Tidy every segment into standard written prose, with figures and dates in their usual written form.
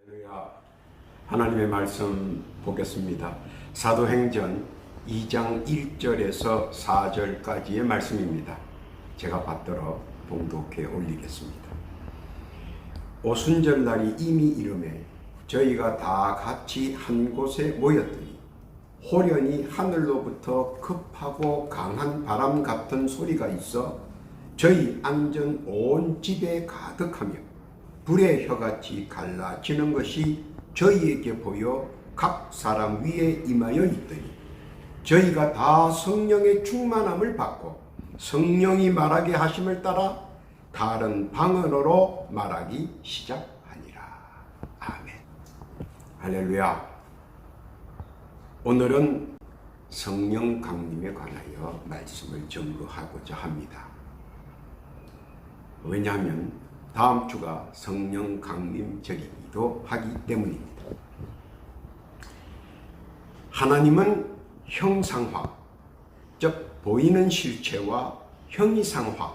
할렐루야. 하나님의 말씀 보겠습니다. 사도행전 2장 1절에서 4절까지의 말씀입니다. 제가 받들어 봉독해 올리겠습니다. 오순절날이 이미 이르매 저희가 다 같이 한 곳에 모였더니 호련히 하늘로부터 급하고 강한 바람 같은 소리가 있어 저희 앉은 온 집에 가득하며 불의 혀같이 갈라지는 것이 저희에게 보여 각 사람 위에 임하여 있더니 저희가 다 성령의 충만함을 받고 성령이 말하게 하심을 따라 다른 방언으로 말하기 시작하니라. 아멘. 할렐루야. 오늘은 성령 강림에 관하여 말씀을 전거하고자 합니다. 왜냐하면 다음 주가 성령 강림절이기도 하기 때문입니다. 하나님은 형상화, 즉 보이는 실체와 형이상화,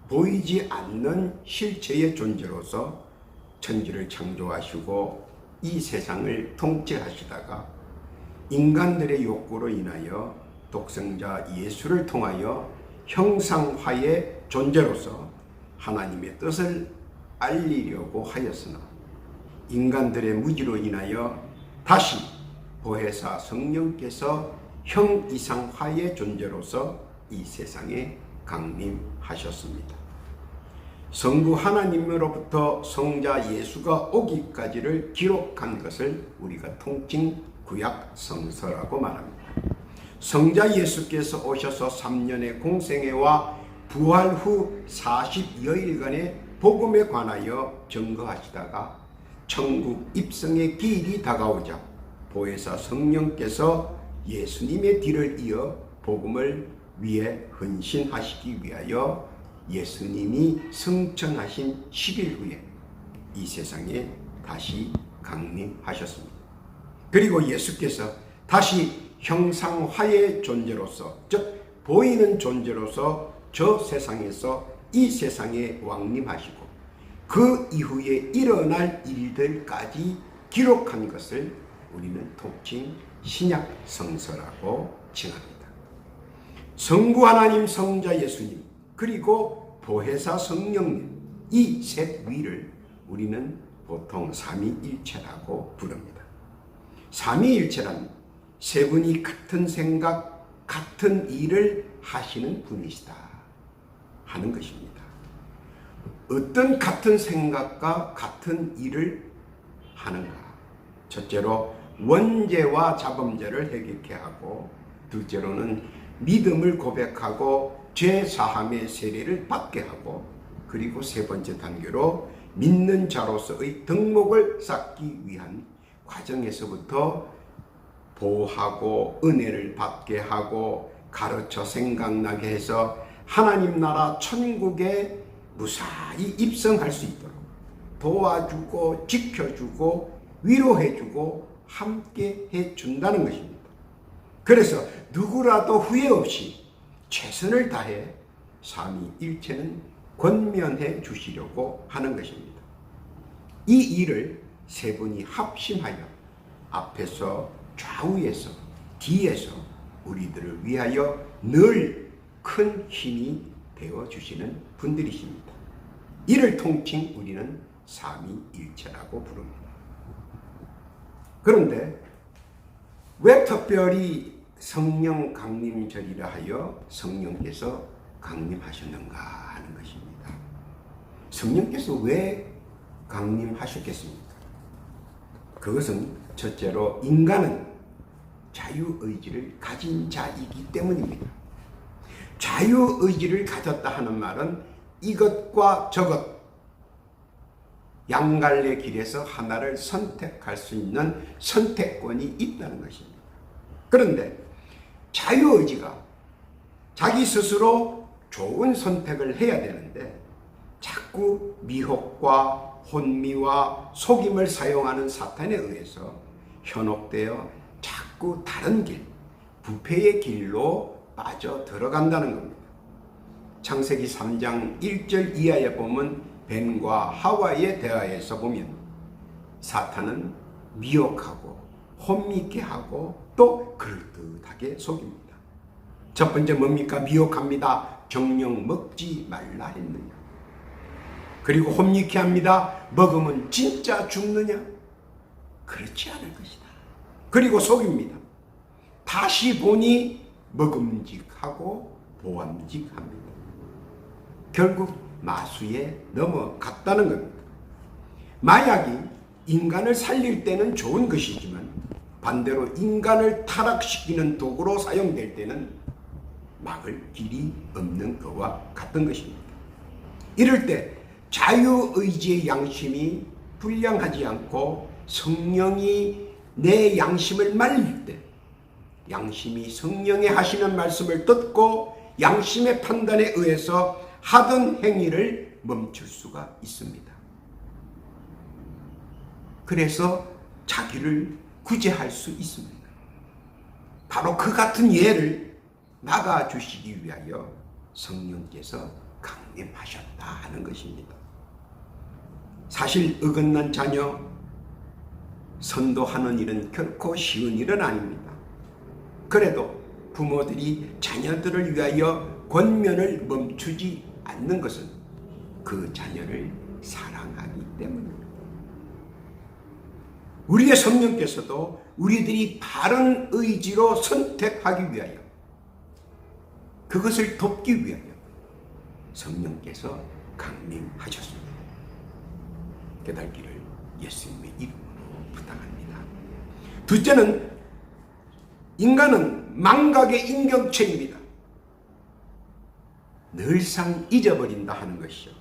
보이지 않는 실체의 존재로서 천지를 창조하시고 이 세상을 통치하시다가 인간들의 욕구로 인하여 독생자 예수를 통하여 형상화의 존재로서 하나님의 뜻을 알리려고 하였으나 인간들의 무지로 인하여 다시 보혜사 성령께서 형이상화의 존재로서 이 세상에 강림하셨습니다. 성부 하나님으로부터 성자 예수가 오기까지를 기록한 것을 우리가 통칭 구약 성서라고 말합니다. 성자 예수께서 오셔서 3년의 공생애와 부활 후 40여일간의 복음에 관하여 증거하시다가 천국 입성의 기일이 다가오자 보혜사 성령께서 예수님의 뒤를 이어 복음을 위해 헌신하시기 위하여 예수님이 승천하신 10일 후에 이 세상에 다시 강림하셨습니다. 그리고 예수께서 다시 형상화의 존재로서, 즉 보이는 존재로서 저 세상에서 이 세상에 왕림하시고 그 이후에 일어날 일들까지 기록한 것을 우리는 통칭 신약 성서라고 칭합니다. 성부 하나님, 성자 예수님, 그리고 보혜사 성령님, 이 셋 위를 우리는 보통 삼위일체라고 부릅니다. 삼위일체란 세 분이 같은 생각, 같은 일을 하시는 분이시다 하는 것입니다. 어떤 같은 생각과 같은 일을 하는가? 첫째로 원죄와 자범죄를 해결케 하고, 둘째로는 믿음을 고백하고 죄 사함의 세례를 받게 하고, 그리고 세 번째 단계로 믿는 자로서의 덕목을 쌓기 위한 과정에서부터 보호하고 은혜를 받게 하고 가르쳐 생각나게 해서 하나님 나라 천국에 무사히 입성할 수 있도록 도와주고 지켜주고 위로해주고 함께 해준다는 것입니다. 그래서 누구라도 후회 없이 최선을 다해 삼위일체는 권면해 주시려고 하는 것입니다. 이 일을 세 분이 합심하여 앞에서 좌우에서 뒤에서 우리들을 위하여 늘 큰 힘이 되어주시는 분들이십니다. 이를 통칭 우리는 삼위일체라고 부릅니다. 그런데 왜 특별히 성령 강림절이라 하여 성령께서 강림하셨는가 하는 것입니다. 성령께서 왜 강림하셨겠습니까? 그것은 첫째로 인간은 자유의지를 가진 자이기 때문입니다. 자유의지를 가졌다 하는 말은 이것과 저것 양갈래 길에서 하나를 선택할 수 있는 선택권이 있다는 것입니다. 그런데 자유의지가 자기 스스로 좋은 선택을 해야 되는데 자꾸 미혹과 혼미와 속임을 사용하는 사탄에 의해서 현혹되어 자꾸 다른 길, 부패의 길로 빠져 들어간다는 겁니다. 창세기 3장 1절 이하에 보면 뱀과 하와의 대화에서 보면 사탄은 미혹하고 혼미케 하고 또 그럴듯하게 속입니다. 첫 번째 뭡니까? 미혹합니다. 정녕 먹지 말라 했느냐. 그리고 혼미케 합니다. 먹으면 진짜 죽느냐? 그렇지 않을 것이다. 그리고 속입니다. 다시 보니 먹음직하고 보암직합니다. 결국 마수에 넘어갔다는 겁니다. 마약이 인간을 살릴 때는 좋은 것이지만 반대로 인간을 타락시키는 도구로 사용될 때는 막을 길이 없는 것과 같은 것입니다. 이럴 때 자유의지의 양심이 불량하지 않고 성령이 내 양심을 말릴 때 양심이 성령의 하시는 말씀을 듣고 양심의 판단에 의해서 하던 행위를 멈출 수가 있습니다. 그래서 자기를 구제할 수 있습니다. 바로 그 같은 예를 막아주시기 위하여 성령께서 강림하셨다 하는 것입니다. 사실 어긋난 자녀 선도하는 일은 결코 쉬운 일은 아닙니다. 그래도 부모들이 자녀들을 위하여 권면을 멈추지 않는 것은 그 자녀를 사랑하기 때문입니다. 우리의 성령께서도 우리들이 바른 의지로 선택하기 위하여 그것을 돕기 위하여 성령께서 강림하셨습니다. 깨닫기를 예수님의 이름으로 부탁합니다. 둘째는 인간은 망각의 인격체입니다. 늘상 잊어버린다 하는 것이요.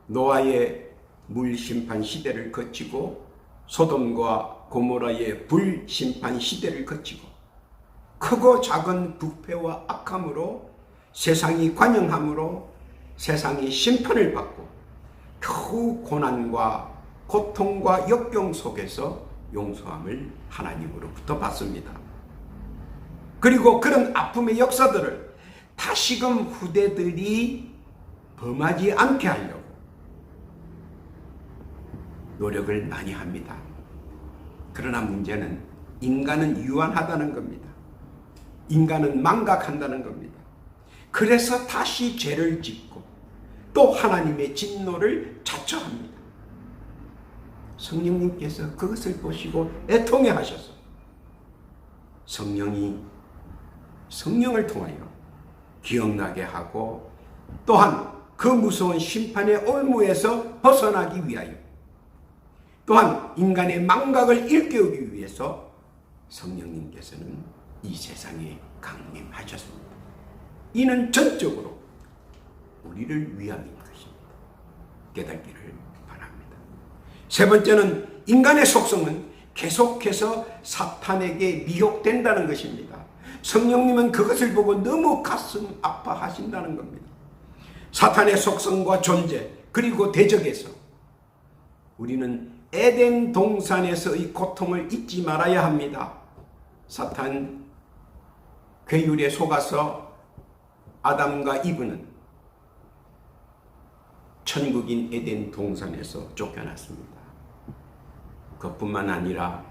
노아의 물심판 시대를 거치고 소돔과 고모라의 불심판 시대를 거치고 크고 작은 부패와 악함으로 세상이 관영함으로 세상이 심판을 받고 겨우 고난과 고통과 역경 속에서 용서함을 하나님으로부터 받습니다. 그리고 그런 아픔의 역사들을 다시금 후대들이 범하지 않게 하려고 노력을 많이 합니다. 그러나 문제는 인간은 유한하다는 겁니다. 인간은 망각한다는 겁니다. 그래서 다시 죄를 짓고 또 하나님의 진노를 자처합니다. 성령님께서 그것을 보시고 애통해 하셔서 성령을 통하여 기억나게 하고 또한 그 무서운 심판의 올무에서 벗어나기 위하여 또한 인간의 망각을 일깨우기 위해서 성령님께서는 이 세상에 강림하셨습니다. 이는 전적으로 우리를 위함인 것입니다. 깨닫기를 바랍니다. 세 번째는 인간의 속성은 계속해서 사탄에게 미혹된다는 것입니다. 성령님은 그것을 보고 너무 가슴 아파하신다는 겁니다. 사탄의 속성과 존재 그리고 대적에서 우리는 에덴 동산에서의 고통을 잊지 말아야 합니다. 사탄 괴율에 속아서 아담과 이브는 천국인 에덴 동산에서 쫓겨났습니다. 그뿐만 아니라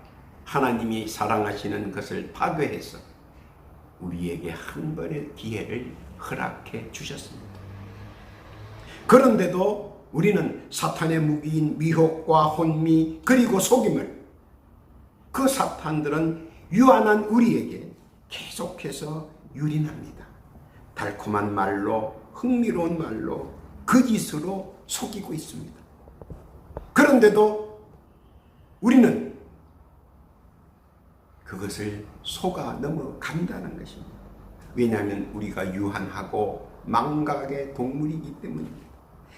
하나님이 사랑하시는 것을 파괴해서 우리에게 한 번의 기회를 허락해 주셨습니다. 그런데도 우리는 사탄의 무기인 미혹과 혼미 그리고 속임을 그 사탄들은 유한한 우리에게 계속해서 유린합니다. 달콤한 말로 흥미로운 말로 거짓으로 속이고 있습니다. 그런데도 우리는 그것을 속아 넘어간다는 것입니다. 왜냐하면 우리가 유한하고 망각의 동물이기 때문입니다.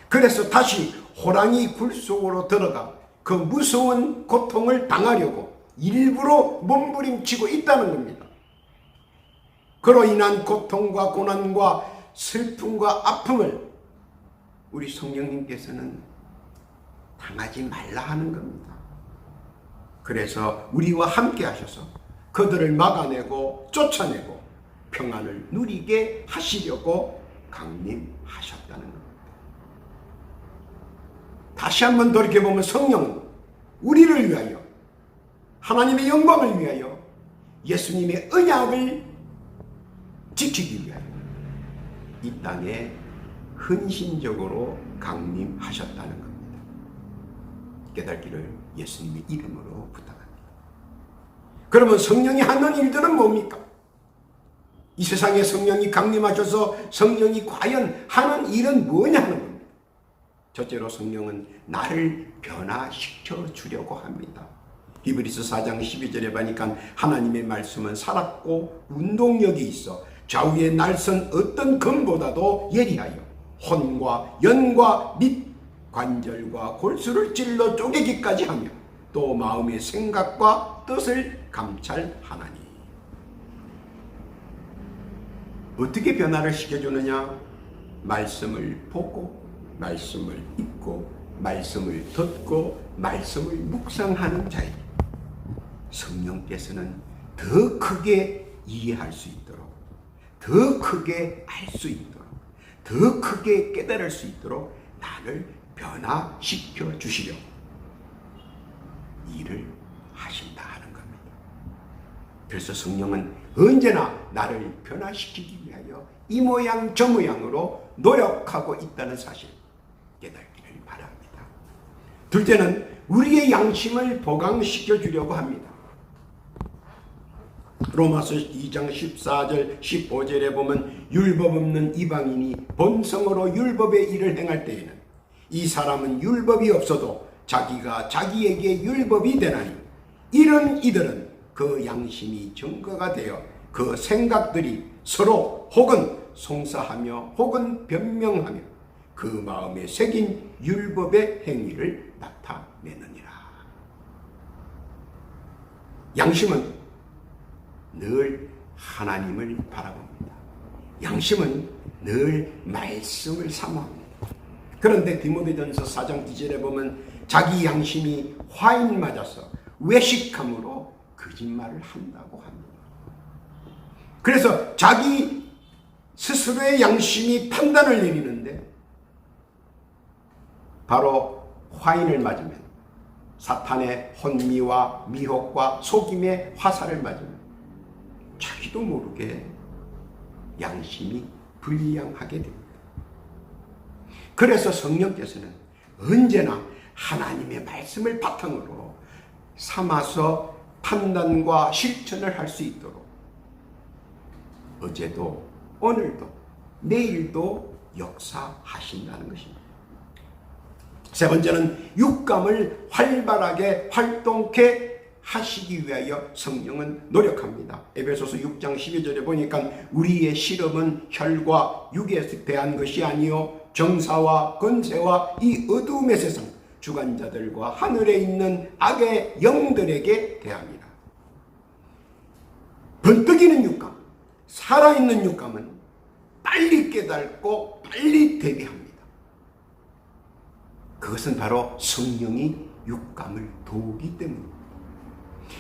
그래서 다시 호랑이 굴 속으로 들어가 그 무서운 고통을 당하려고 일부러 몸부림치고 있다는 겁니다. 그로 인한 고통과 고난과 슬픔과 아픔을 우리 성령님께서는 당하지 말라 하는 겁니다. 그래서 우리와 함께 하셔서 그들을 막아내고 쫓아내고 평안을 누리게 하시려고 강림하셨다는 겁니다. 다시 한번 돌이켜보면 성령은 우리를 위하여, 하나님의 영광을 위하여, 예수님의 언약을 지키기 위하여 이 땅에 헌신적으로 강림하셨다는 겁니다. 깨닫기를 예수님의 이름으로 부탁합니다. 그러면 성령이 하는 일들은 뭡니까? 이 세상에 성령이 강림하셔서 성령이 과연 하는 일은 뭐냐 하는 겁니다. 첫째로 성령은 나를 변화시켜 주려고 합니다. 히브리서 4장 12절에 보니까 하나님의 말씀은 살았고 운동력이 있어 좌우의 날선 어떤 검보다도 예리하여 혼과 연과 및 관절과 골수를 찔러 쪼개기까지 하며 또 마음의 생각과 뜻을 감찰하나니. 어떻게 변화를 시켜주느냐? 말씀을 보고 말씀을 읽고 말씀을 듣고 말씀을 묵상하는 자입니다. 성령께서는 더 크게 이해할 수 있도록, 더 크게 알 수 있도록, 더 크게 깨달을 수 있도록 나를 변화시켜 주시려 일을 하신다 하는 겁니다. 그래서 성령은 언제나 나를 변화시키기 위하여 이 모양 저 모양으로 노력하고 있다는 사실 깨닫기를 바랍니다. 둘째는 우리의 양심을 보강시켜 주려고 합니다. 로마서 2장 14절 15절에 보면 율법 없는 이방인이 본성으로 율법의 일을 행할 때에는 이 사람은 율법이 없어도 자기가 자기에게 율법이 되나니 이런 이들은 그 양심이 증거가 되어 그 생각들이 서로 혹은 송사하며 혹은 변명하며 그 마음에 새긴 율법의 행위를 나타내느니라. 양심은 늘 하나님을 바라봅니다. 양심은 늘 말씀을 사모합니다. 그런데 디모데전서 4장 2절에 보면 자기 양심이 화인 맞아서 외식함으로 거짓말을 한다고 합니다. 그래서 자기 스스로의 양심이 판단을 내리는데 바로 화인을 맞으면 사탄의 혼미와 미혹과 속임의 화살을 맞으면 자기도 모르게 양심이 불량하게 됩니다. 그래서 성령께서는 언제나 하나님의 말씀을 바탕으로 삼아서 판단과 실천을 할 수 있도록 어제도 오늘도 내일도 역사하신다는 것입니다. 세 번째는 육감을 활발하게 활동케 하시기 위하여 성령은 노력합니다. 에베소서 6장 12절에 보니까 우리의 실험은 혈과 육에 대한 것이 아니요 정사와 권세와 이 어두움의 세상 주관자들과 하늘에 있는 악의 영들에게 대합니다. 번뜩이는 육감, 살아있는 육감은 빨리 깨닫고 빨리 대비합니다. 그것은 바로 성령이 육감을 도우기 때문입니다.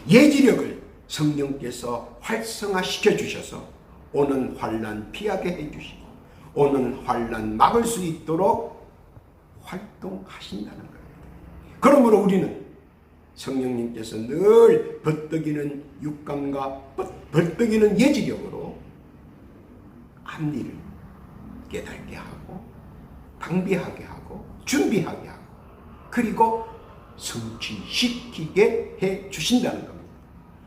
예지력을 성령께서 활성화시켜 주셔서 오는 환난 피하게 해주시고 오는 환난 막을 수 있도록 활동하신다는 겁니다. 그러므로 우리는 성령님께서 늘 버뜩이는 육감과 버뜩이는 예지력으로 앞일을 깨닫게 하고 방비하게 하고 준비하게 하고 그리고 성취시키게 해 주신다는 겁니다.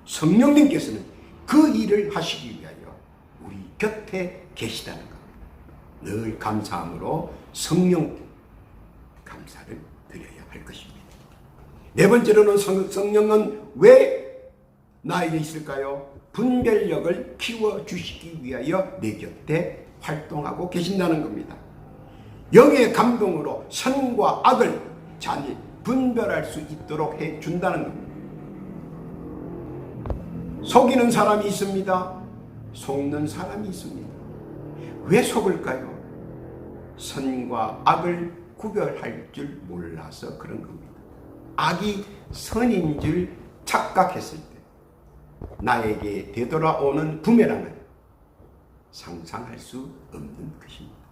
성령님께서는 그 일을 하시기 위하여 우리 곁에 계시다는 겁니다. 늘 감사함으로 성령께 감사를 드려야 할 것입니다. 네 번째로는 성령은 왜 나에게 있을까요? 분별력을 키워주시기 위하여 내 곁에 활동하고 계신다는 겁니다. 영의 감동으로 선과 악을 잘 분별할 수 있도록 해준다는 겁니다. 속이는 사람이 있습니다. 속는 사람이 있습니다. 왜 속을까요? 선과 악을 구별할 줄 몰라서 그런 겁니다. 악이 선인 줄 착각했을 때 나에게 되돌아오는 부메랑을 상상할 수 없는 것입니다.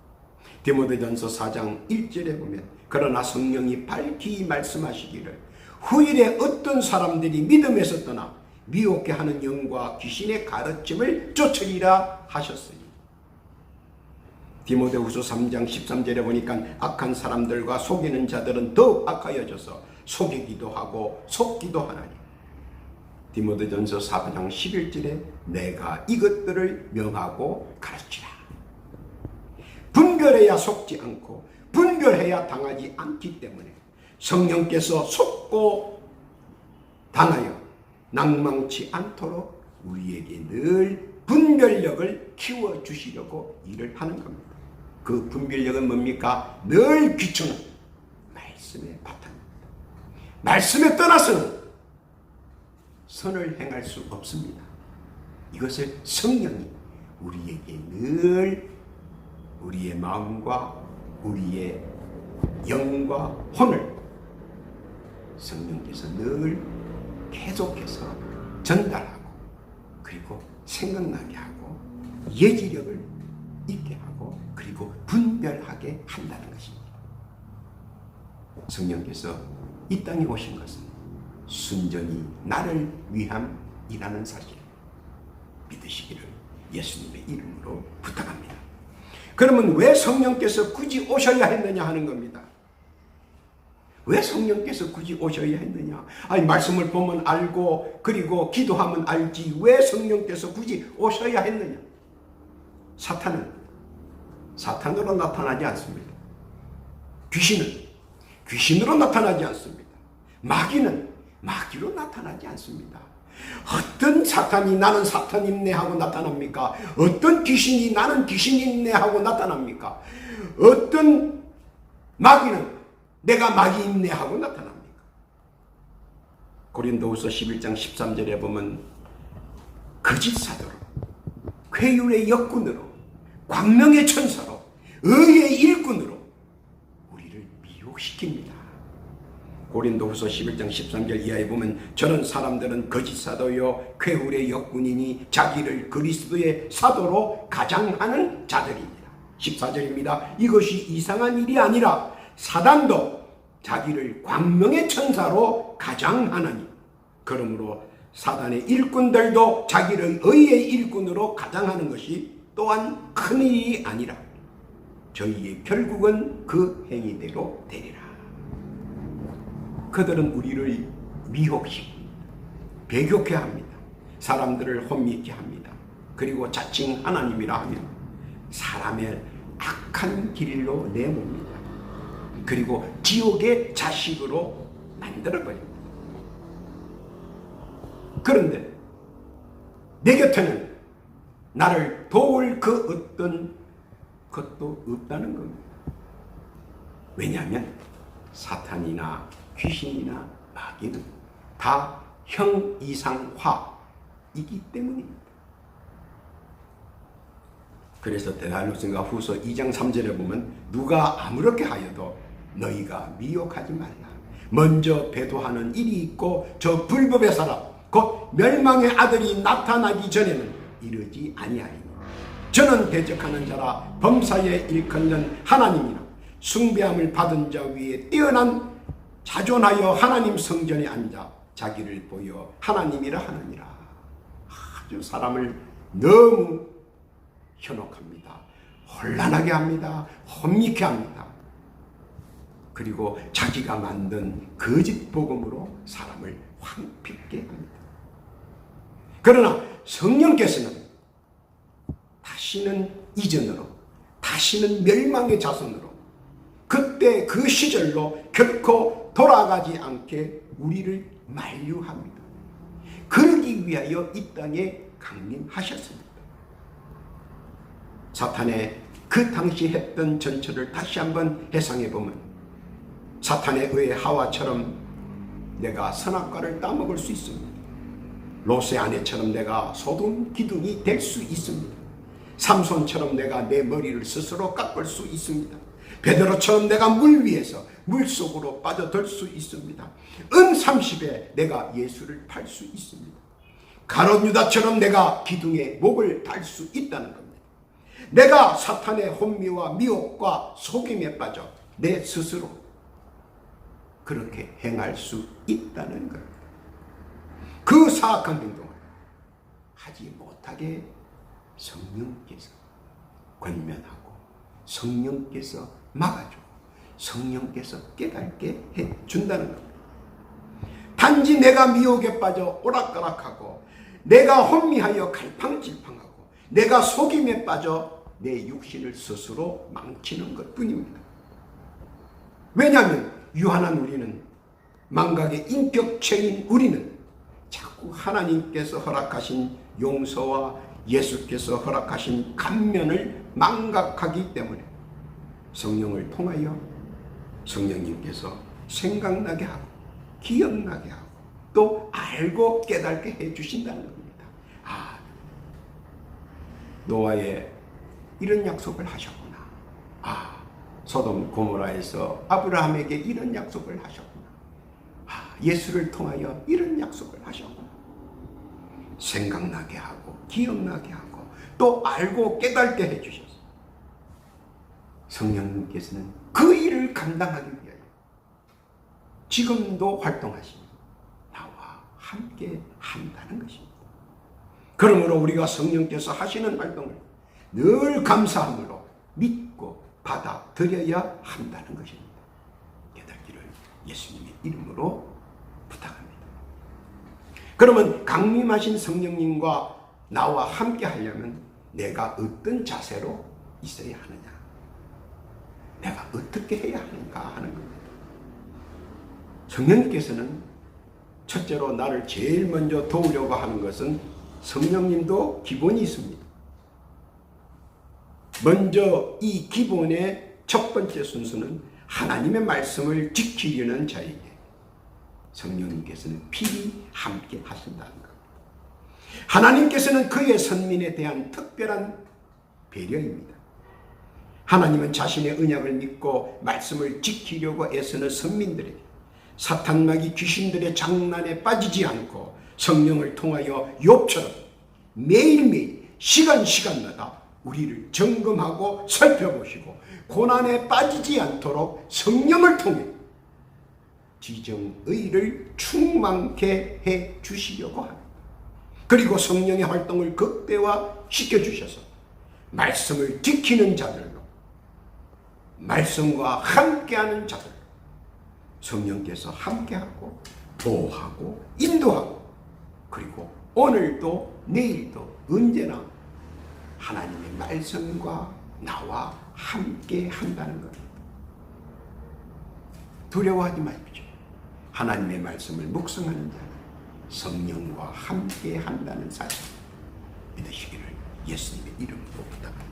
디모데전서 4장 1절에 보면 그러나 성령이 밝히 말씀하시기를 후일에 어떤 사람들이 믿음에서 떠나 미혹게 하는 영과 귀신의 가르침을 쫓으리라 하셨으니. 디모데후서 3장 13절에 보니까 악한 사람들과 속이는 자들은 더욱 악하여져서 속이기도 하고 속기도 하나니. 디모데전서 4장 11절에 내가 이것들을 명하고 가르치라. 분별해야 속지 않고 분별해야 당하지 않기 때문에 성령께서 속고 당하여 낭망치 않도록 우리에게 늘 분별력을 키워주시려고 일을 하는 겁니다. 그 분별력은 뭡니까? 늘 귀초는 말씀의 바탕입니다. 말씀에 떠나서는 선을 행할 수 없습니다. 이것을 성령이 우리에게 늘 우리의 마음과 우리의 영과 혼을 성령께서 늘 계속해서 전달하고 그리고 생각나게 하고 예지력을 있게 하고 그리고 분별하게 한다는 것입니다. 성령께서 이 땅에 오신 것은 순전히 나를 위함이라는 사실을 믿으시기를 예수님의 이름으로 부탁합니다. 그러면 왜 성령께서 굳이 오셔야 했느냐 하는 겁니다. 왜 성령께서 굳이 오셔야 했느냐? 아니, 말씀을 보면 알고 그리고 기도하면 알지 왜 성령께서 굳이 오셔야 했느냐? 사탄은 사탄으로 나타나지 않습니다. 귀신은 귀신으로 나타나지 않습니다. 마귀는 마귀로 나타나지 않습니다. 어떤 사탄이 나는 사탄임네 하고 나타납니까? 어떤 귀신이 나는 귀신임네 하고 나타납니까? 어떤 마귀는 내가 마귀임네 하고 나타납니까? 고린도후서 11장 13절에 보면 거짓 사도로 괴율의 역군으로 광명의 천사로 의의 일꾼으로 우리를 미혹시킵니다. 고린도후서 11장 13절 이하에 보면 저런 사람들은 거짓 사도요 괴울의 역군이니 자기를 그리스도의 사도로 가장하는 자들입니다. 14절입니다. 이것이 이상한 일이 아니라 사단도 자기를 광명의 천사로 가장하느니 그러므로 사단의 일꾼들도 자기를 의의 일꾼으로 가장하는 것이 또한 큰일이 아니라 저희의 결국은 그 행위대로 되리라. 그들은 우리를 미혹시킵니다. 배교케 합니다. 사람들을 혼미케 합니다. 그리고 자칭 하나님이라 하며 사람의 악한 길로 내모입니다. 그리고 지옥의 자식으로 만들어버립니다. 그런데 내 곁에는 나를 도울 그 어떤 것도 없다는 겁니다. 왜냐하면 사탄이나 귀신이나 마귀는 다 형이상화이기 때문입니다. 그래서 데살로니가 후서 2장 3절에 보면 누가 아무렇게 하여도 너희가 미혹하지 말라. 먼저 배도하는 일이 있고 저 불법의 사람 곧 멸망의 아들이 나타나기 전에는 이르지 아니하리니 저는 대적하는 자라 범사에 일컫는 하나님이나 숭배함을 받은 자 위에 뛰어난 자존하여 하나님 성전에 앉아 자기를 보여 하나님이라 하느니라. 아주 사람을 너무 현혹합니다. 혼란하게 합니다. 혼미케 합니다. 그리고 자기가 만든 거짓 복음으로 사람을 황폐케 합니다. 그러나 성령께서는 다시는 이전으로 다시는 멸망의 자손으로 그때 그 시절로 결코 돌아가지 않게 우리를 만류합니다. 그러기 위하여 이 땅에 강림하셨습니다. 사탄의 그 당시 했던 전철을 다시 한번 회상해 보면 사탄에 의해 하와처럼 내가 선악과를 따먹을 수 있습니다. 롯의 아내처럼 내가 소돔 기둥이 될 수 있습니다. 삼손처럼 내가 내 머리를 스스로 깎을 수 있습니다. 베드로처럼 내가 물 위에서 물속으로 빠져들 수 있습니다. 은 30에 내가 예수를 팔 수 있습니다. 가룟 유다처럼 내가 기둥에 목을 달 수 있다는 겁니다. 내가 사탄의 혼미와 미혹과 속임에 빠져 내 스스로 그렇게 행할 수 있다는 겁니다. 그 사악한 행동을 하지 못하게 성령께서 권면하고 성령께서 막아주고 성령께서 깨닫게 해준다는 겁니다. 단지 내가 미혹에 빠져 오락가락하고 내가 혼미하여 갈팡질팡하고 내가 속임에 빠져 내 육신을 스스로 망치는 것뿐입니다. 왜냐하면 유한한 우리는, 망각의 인격체인 우리는 자꾸 하나님께서 허락하신 용서와 예수께서 허락하신 감면을 망각하기 때문에 성령을 통하여 성령님께서 생각나게 하고 기억나게 하고 또 알고 깨닫게 해주신다는 겁니다. 아, 노아에 이런 약속을 하셨구나. 아, 소돔 고모라에서 아브라함에게 이런 약속을 하셨구나. 아, 예수를 통하여 이런 약속을 하셨구나. 생각나게 하고 기억나게 하고 또 알고 깨닫게 해주셨어요. 성령님께서는 그 일을 감당하기 위하여 지금도 활동하시니 나와 함께 한다는 것입니다. 그러므로 우리가 성령께서 하시는 활동을 늘 감사함으로 믿고 받아들여야 한다는 것입니다. 깨닫기를 예수님의 이름으로 부탁합니다. 그러면 강림하신 성령님과 나와 함께 하려면 내가 어떤 자세로 있어야 하느냐? 내가 어떻게 해야 하는가 하는 겁니다. 성령님께서는 첫째로 나를 제일 먼저 도우려고 하는 것은 성령님도 기본이 있습니다. 먼저 이 기본의 첫 번째 순서는 하나님의 말씀을 지키려는 자에게 성령님께서는 필히 함께 하신다는 겁니다. 하나님께서는 그의 선민에 대한 특별한 배려입니다. 하나님은 자신의 언약을 믿고 말씀을 지키려고 애쓰는 선민들에게 사탄마귀 귀신들의 장난에 빠지지 않고 성령을 통하여 욥처럼 매일매일 시간마다 우리를 점검하고 살펴보시고 고난에 빠지지 않도록 성령을 통해 지정의를 충만케 해 주시려고 합니다. 그리고 성령의 활동을 극대화시켜 주셔서 말씀을 지키는 자들로, 말씀과 함께하는 자들로 성령께서 함께하고 보호하고 인도하고 그리고 오늘도 내일도 언제나 하나님의 말씀과 나와 함께 한다는 겁니다. 두려워하지 마십시오. 하나님의 말씀을 묵상하는 자는 성령과 함께 한다는 사실 믿으시기를 예수님의 이름으로 부탁합니다.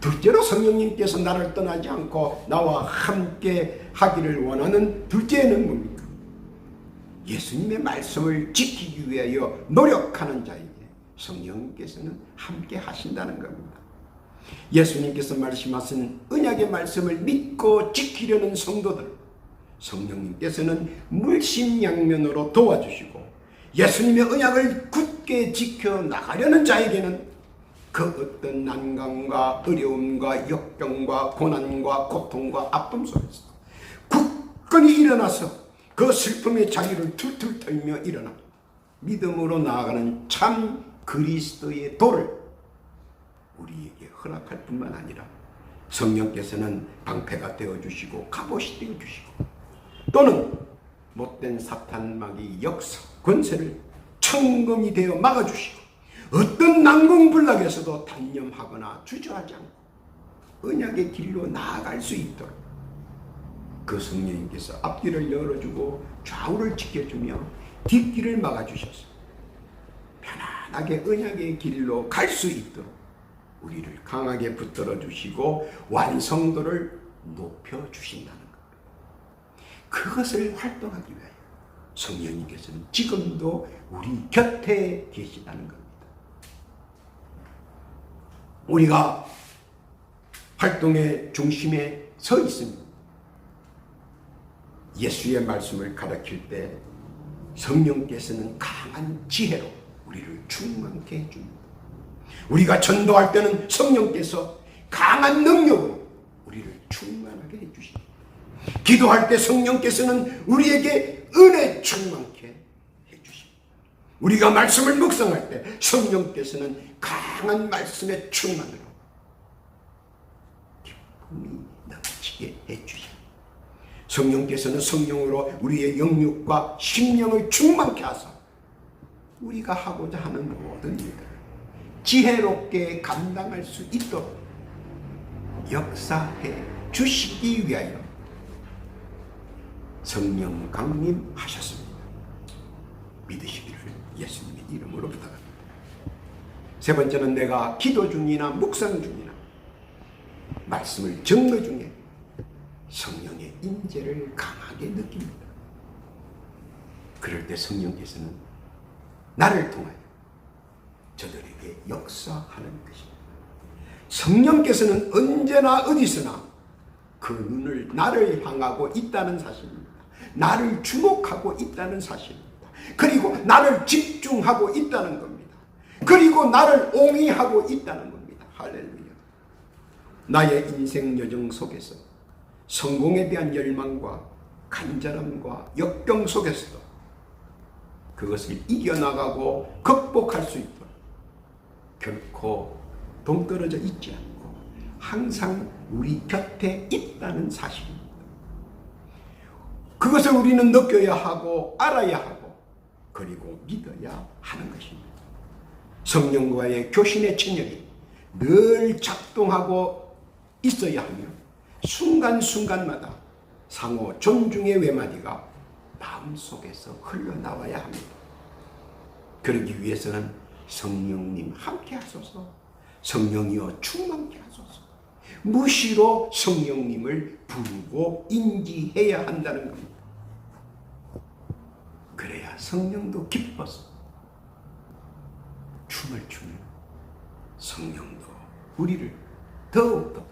둘째로 성령님께서 나를 떠나지 않고 나와 함께 하기를 원하는 둘째는 뭡니까? 예수님의 말씀을 지키기 위하여 노력하는 자에게 성령님께서는 함께 하신다는 겁니다. 예수님께서 말씀하신 언약의 말씀을 믿고 지키려는 성도들, 성령님께서는 물심양면으로 도와주시고 예수님의 언약을 굳게 지켜나가려는 자에게는 그 어떤 난감과 어려움과 역경과 고난과 고통과 아픔 속에서 굳건히 일어나서 그 슬픔의 자리를 툴툴 털며 일어나 믿음으로 나아가는 참 그리스도의 도를 우리에게 허락할 뿐만 아니라 성령께서는 방패가 되어주시고 갑옷이 되어주시고 또는 못된 사탄 마귀 역사 권세를 청검이 되어 막아주시고 어떤 난공불락에서도 단념하거나 주저하지 않고 언약의 길로 나아갈 수 있도록 그 성령님께서 앞길을 열어주고 좌우를 지켜주며 뒷길을 막아주셔서 편안하게 언약의 길로 갈 수 있도록 우리를 강하게 붙들어 주시고 완성도를 높여주신다는 겁니다. 그것을 활동하기 위하여 성령님께서는 지금도 우리 곁에 계시다는 겁니다. 우리가 활동의 중심에 서 있습니다. 예수의 말씀을 가르칠 때 성령께서는 강한 지혜로 우리를 충만케 해줍니다. 우리가 전도할 때는 성령께서 강한 능력으로 우리를 충만하게 해주십니다. 기도할 때 성령께서는 우리에게 은혜 충만케 해주십니다. 우리가 말씀을 묵상할 때 성령께서는 강한 말씀의 충만으로 기쁨이 넘치게 해주십니다. 성령께서는 성령으로 우리의 영육과 심령을 충만케 하사 우리가 하고자 하는 모든 일들을 지혜롭게 감당할 수 있도록 역사해 주시기 위하여 성령 강림하셨습니다. 믿으시기를 예수님의 이름으로 부탁합니다. 세 번째는 내가 기도 중이나 묵상 중이나 말씀을 증거 중에 성령의 임재를 강하게 느낍니다. 그럴 때 성령께서는 나를 통하여 저들에게 역사하는 것입니다. 성령께서는 언제나 어디서나 그 눈을 나를 향하고 있다는 사실입니다. 나를 주목하고 있다는 사실입니다. 그리고 나를 집중하고 있다는 겁니다. 그리고 나를 옹이하고 있다는 겁니다. 할렐루야. 나의 인생 여정 속에서 성공에 대한 열망과 간절함과 역경 속에서도 그것을 이겨나가고 극복할 수 있도록 결코 동떨어져 있지 않고 항상 우리 곁에 있다는 사실입니다. 그것을 우리는 느껴야 하고 알아야 하고 그리고 믿어야 하는 것입니다. 성령과의 교신의 채널이 늘 작동하고 있어야 하며 순간순간마다 상호 존중의 외마디가 마음속에서 흘러나와야 합니다. 그러기 위해서는 성령님 함께 하소서, 성령이여 충만케 하소서, 무시로 성령님을 부르고 인지해야 한다는 겁니다. 그래야 성령도 기뻐서 춤을 추며 성령도 우리를 더욱더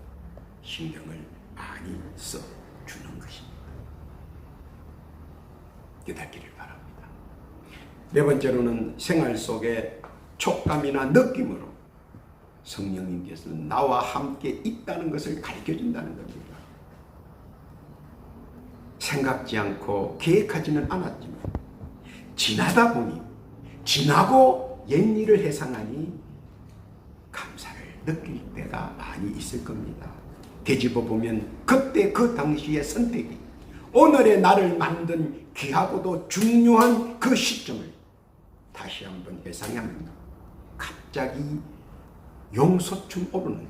신경을 많이 써주는 것입니다. 깨닫기를 바랍니다. 네 번째로는 생활 속에 촉감이나 느낌으로 성령님께서는 나와 함께 있다는 것을 가르쳐준다는 겁니다. 생각지 않고 계획하지는 않았지만 지나다 보니 지나고 옛일을 회상하니 감사를 느낄 때가 많이 있을 겁니다. 되짚어 보면 그때 그 당시의 선택이 오늘의 나를 만든 귀하고도 중요한 그 시점을 다시 한번 회상하면 갑자기 용솟음 오르는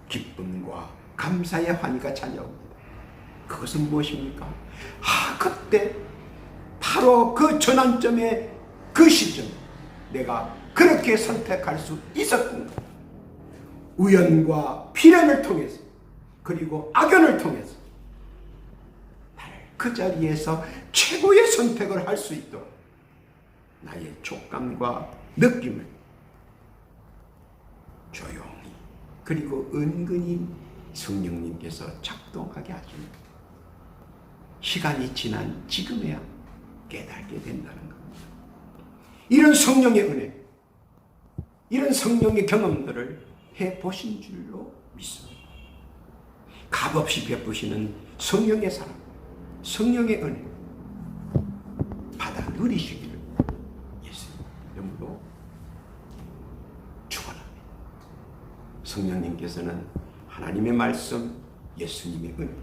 기쁨과 감사의 환희가 찾아옵니다. 그것은 무엇입니까? 그때 바로 그 전환점에 그 시점에 내가 그렇게 선택할 수 있었구나. 우연과 필연을 통해서 그리고 악연을 통해서 그 자리에서 최고의 선택을 할 수 있도록 나의 촉감과 느낌을 조용히 그리고 은근히 성령님께서 작동하게 하십니다. 시간이 지난 지금에야 깨닫게 된다는 겁니다. 이런 성령의 은혜, 이런 성령의 경험들을 해보신 줄로 믿습니다. 값없이 베푸시는 성령의 사랑, 성령의 은혜 받아 누리시기를 예수님 이름으로 축원합니다. 성령님께서는 하나님의 말씀, 예수님의 은혜,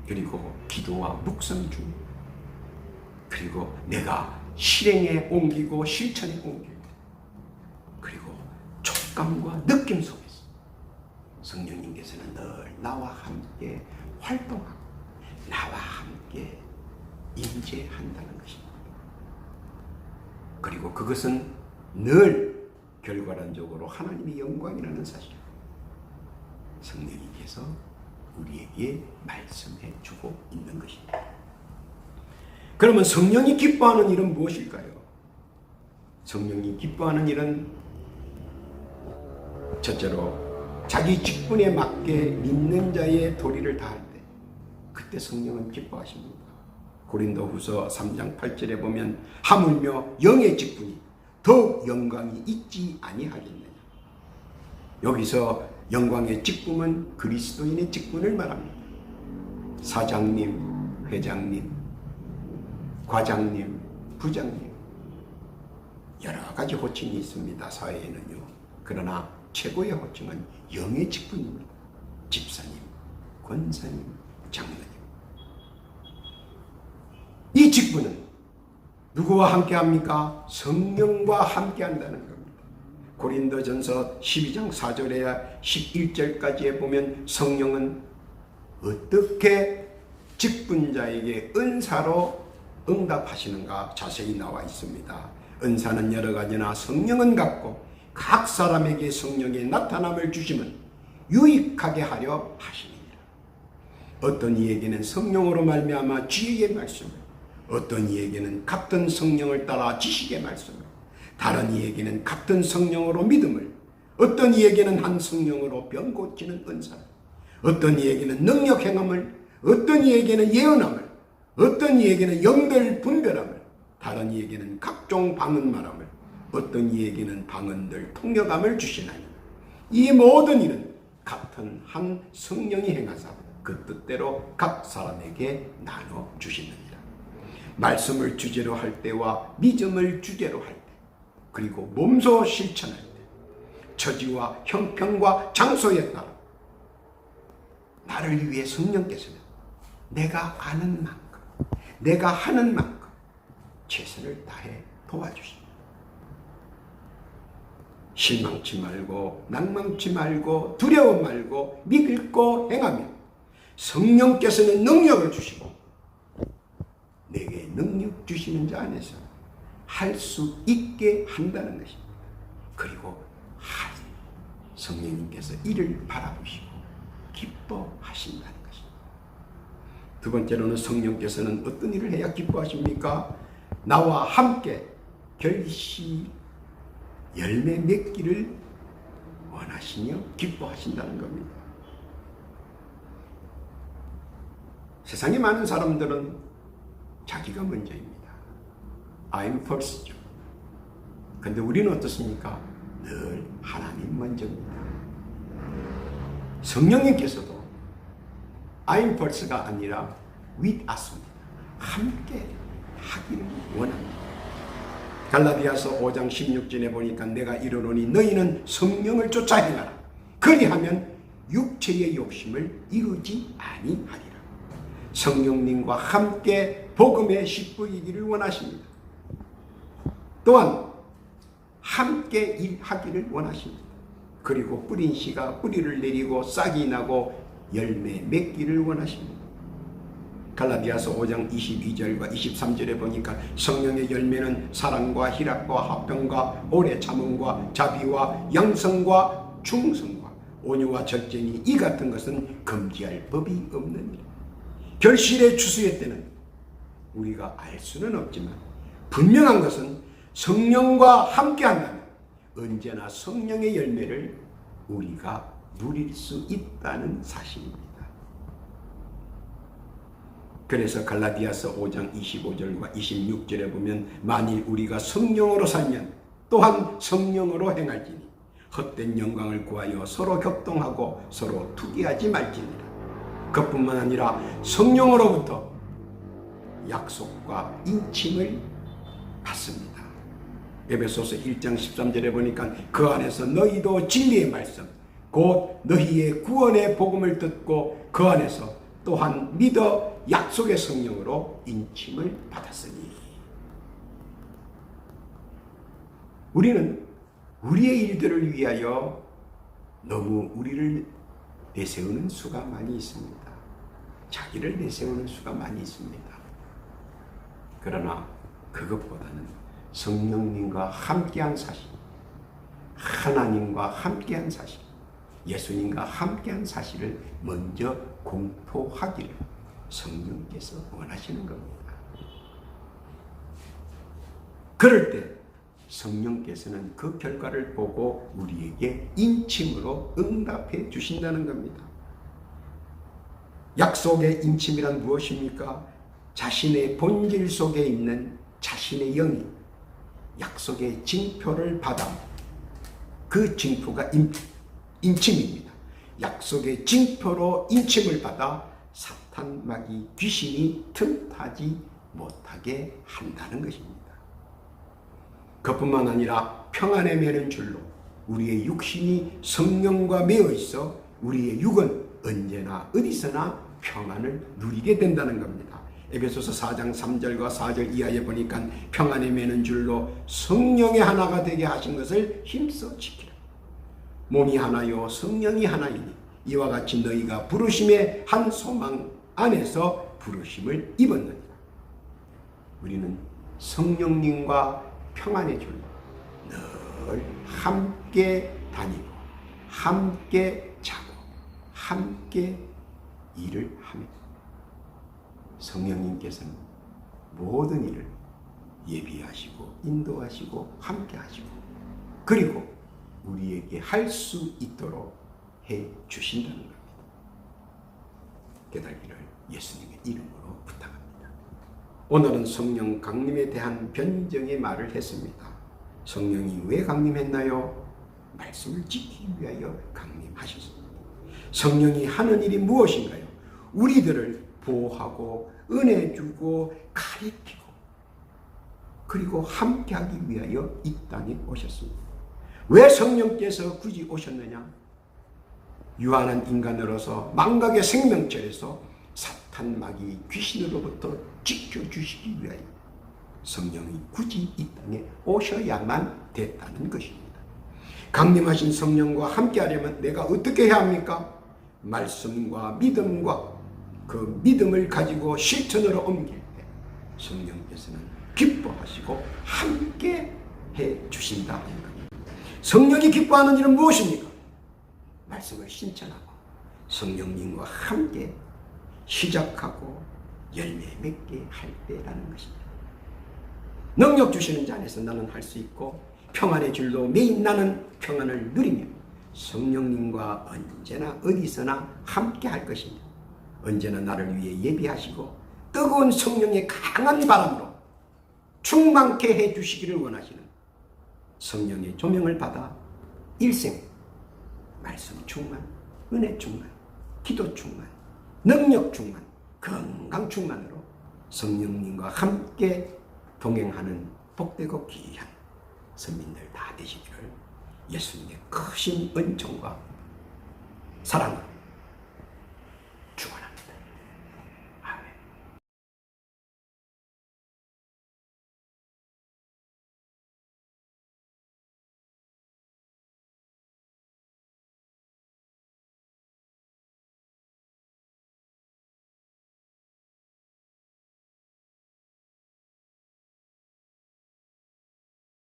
그리고 기도와 묵상 중, 그리고 내가 실행에 옮기고 실천에 옮기고, 그리고 촉감과 느낌 속에서 성령님께서는 늘 나와 함께 활동하고 나와 함께 임재한다는 것입니다. 그리고 그것은 늘 결과론적으로 하나님의 영광이라는 사실, 성령님께서 우리에게 말씀해 주고 있는 것입니다. 그러면 성령이 기뻐하는 일은 무엇일까요? 성령이 기뻐하는 일은 첫째로 자기 직분에 맞게 믿는 자의 도리를 다할 때 그때 성령은 기뻐하십니다. 고린도후서 3장 8절에 보면 하물며 영의 직분이 더욱 영광이 있지 아니하겠느냐. 여기서 영광의 직분은 그리스도인의 직분을 말합니다. 사장님, 회장님, 과장님, 부장님, 여러 가지 호칭이 있습니다. 사회에는요. 그러나 최고의 호칭은 영의 직분입니다. 집사님, 권사님, 장로님. 이 직분은 누구와 함께 합니까? 성령과 함께 한다는 겁니다. 고린도전서 12장 4절에 11절까지에 보면 성령은 어떻게 직분자에게 은사로 응답하시는가 자세히 나와 있습니다. 은사는 여러 가지나 성령은 같고 각 사람에게 성령의 나타남을 주심은 유익하게 하려 하시느니라. 어떤 이에게는 성령으로 말미암아 지혜의 말씀을, 어떤 이에게는 같은 성령을 따라 지식의 말씀을, 다른 이에게는 같은 성령으로 믿음을, 어떤 이에게는 한 성령으로 병 고치는 은사를, 어떤 이에게는 능력 행함을, 어떤 이에게는 예언함을, 어떤 이에게는 영들 분별함을, 다른 이에게는 각종 방언 말함을, 어떤 이에게는 방언들 통역함을 주시나니 이 모든 일은 같은 한 성령이 행하사 그 뜻대로 각 사람에게 나눠 주시느니라. 말씀을 주제로 할 때와 믿음을 주제로 할 때, 그리고 몸소 실천할 때, 처지와 형편과 장소에 따라 나를 위해 성령께서는 내가 아는 만큼, 내가 하는 만큼 최선을 다해 도와주십니다. 실망치 말고 낭망치 말고 두려워 말고 믿고 행하며 성령께서는 능력을 주시고 내게 능력 주시는 자 안에서 할 수 있게 한다는 것입니다. 그리고 성령님께서 이를 바라보시고 기뻐하신다는 것입니다. 두 번째로는 성령께서는 어떤 일을 해야 기뻐하십니까? 나와 함께 결실이 열매 맺기를 원하시며 기뻐하신다는 겁니다. 세상에 많은 사람들은 자기가 먼저입니다. I'm first죠. 근데 우리는 어떻습니까? 늘 하나님 먼저입니다. 성령님께서도 I'm first가 아니라 with us입니다. 함께 하기를 원합니다. 갈라디아서 5장 16절에 보니까 내가 이르노니 너희는 성령을 쫓아 행하라. 그리하면 육체의 욕심을 이루지 아니하리라. 성령님과 함께 복음에 십부이기를 원하십니다. 또한 함께 일하기를 원하십니다. 그리고 뿌린 씨가 뿌리를 내리고 싹이 나고 열매 맺기를 원하십니다. 갈라디아서 5장 22절과 23절에 보니까 성령의 열매는 사랑과 희락과 화평과 오래 참음과 자비와 양성과 충성과 온유와 절제니 이 같은 것은 금지할 법이 없느니라. 결실의 추수의 때는 우리가 알 수는 없지만 분명한 것은 성령과 함께 한다면 언제나 성령의 열매를 우리가 누릴 수 있다는 사실입니다. 그래서 갈라디아서 5장 25절과 26절에 보면 만일 우리가 성령으로 살면 또한 성령으로 행할지니 헛된 영광을 구하여 서로 협동하고 서로 투기하지 말지니라. 그뿐만 아니라 성령으로부터 약속과 인침을 받습니다. 에베소서 1장 13절에 보니까 그 안에서 너희도 진리의 말씀 곧 너희의 구원의 복음을 듣고 그 안에서 또한 믿어 약속의 성령으로 인침을 받았으니 우리는 우리의 일들을 위하여 너무 우리를 내세우는 수가 많이 있습니다. 자기를 내세우는 수가 많이 있습니다. 그러나 그것보다는 성령님과 함께한 사실, 하나님과 함께한 사실, 예수님과 함께한 사실을 먼저 공포하기를 성령께서 원하시는 겁니다. 그럴 때 성령께서는 그 결과를 보고 우리에게 인침으로 응답해 주신다는 겁니다. 약속의 인침이란 무엇입니까? 자신의 본질 속에 있는 자신의 영이 약속의 징표를 받아 그 징표가 인침입니다. 약속의 징표로 인침을 받아 사탄, 마귀, 귀신이 틈타지 못하게 한다는 것입니다. 그뿐만 아니라 평안에 매는 줄로 우리의 육신이 성령과 매어 있어 우리의 육은 언제나 어디서나 평안을 누리게 된다는 겁니다. 에베소서 4장 3절과 4절 이하에 보니까 평안에 매는 줄로 성령의 하나가 되게 하신 것을 힘써 지키라. 몸이 하나요 성령이 하나이니 이와 같이 너희가 부르심의 한 소망 안에서 부르심을 입었느니라. 우리는 성령님과 평안의 줄로 늘 함께 다니고 함께 자고 함께 일을 하며 성령님께서는 모든 일을 예비하시고 인도하시고 함께 하시고 그리고 우리에게 할 수 있도록 해 주신다는 겁니다. 깨달기를 예수님의 이름으로 부탁합니다. 오늘은 성령 강림에 대한 변정의 말을 했습니다. 성령이 왜 강림했나요? 말씀을 지키기 위하여 강림하셨습니다. 성령이 하는 일이 무엇인가요? 우리들을 보호하고 은혜 주고 가리키고 그리고 함께하기 위하여 이 땅에 오셨습니다. 왜 성령께서 굳이 오셨느냐? 유한한 인간으로서 망각의 생명체에서 사탄, 마귀, 귀신으로부터 지켜주시기 위하여 성령이 굳이 이 땅에 오셔야만 됐다는 것입니다. 강림하신 성령과 함께하려면 내가 어떻게 해야 합니까? 말씀과 믿음과 그 믿음을 가지고 실천으로 옮길 때 성령께서는 기뻐하시고 함께 해 주신다는 겁니다. 성령이 기뻐하는 일은 무엇입니까? 말씀을 실천하고 성령님과 함께 시작하고 열매 맺게 할 때라는 것입니다. 능력 주시는 자 안에서 나는 할 수 있고 평안의 줄로 매인 나는 평안을 누리며 성령님과 언제나 어디서나 함께 할 것입니다. 언제나 나를 위해 예비하시고 뜨거운 성령의 강한 바람으로 충만케 해주시기를 원하시는 성령의 조명을 받아 일생 말씀 충만, 은혜 충만, 기도 충만, 능력 충만, 건강 충만으로 성령님과 함께 동행하는 복되고 귀한 선민들 다 되시기를 예수님의 크신 은총과 사랑으로